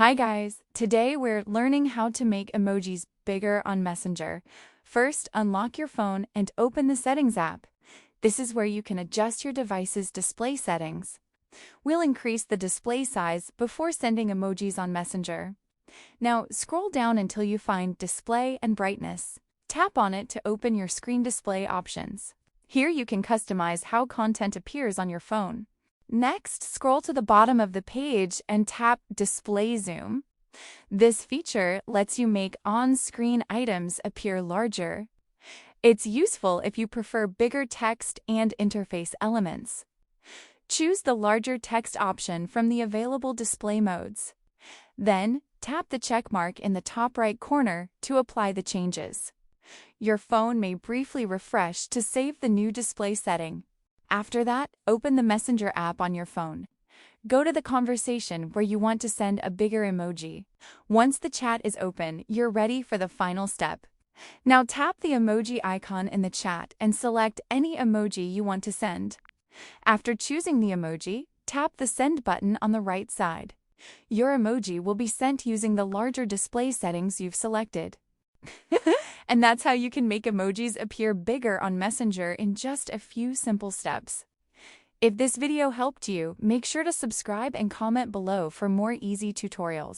Hi guys, today we're learning how to make emojis bigger on Messenger. First, unlock your phone and open the Settings app. This is where you can adjust your device's display settings. We'll increase the display size before sending emojis on Messenger. Now, scroll down until you find Display and Brightness. Tap on it to open your screen display options. Here you can customize how content appears on your phone. Next, scroll to the bottom of the page and tap Display Zoom. This feature lets you make on-screen items appear larger. It's useful if you prefer bigger text and interface elements. Choose the larger text option from the available display modes. Then, tap the check mark in the top right corner to apply the changes. Your phone may briefly refresh to save the new display setting. After that, open the Messenger app on your phone. Go to the conversation where you want to send a bigger emoji. Once the chat is open, you're ready for the final step. Now tap the emoji icon in the chat and select any emoji you want to send. After choosing the emoji, tap the Send button on the right side. Your emoji will be sent using the larger display settings you've selected. And that's how you can make emojis appear bigger on Messenger in just a few simple steps. If this video helped you, make sure to subscribe and comment below for more easy tutorials.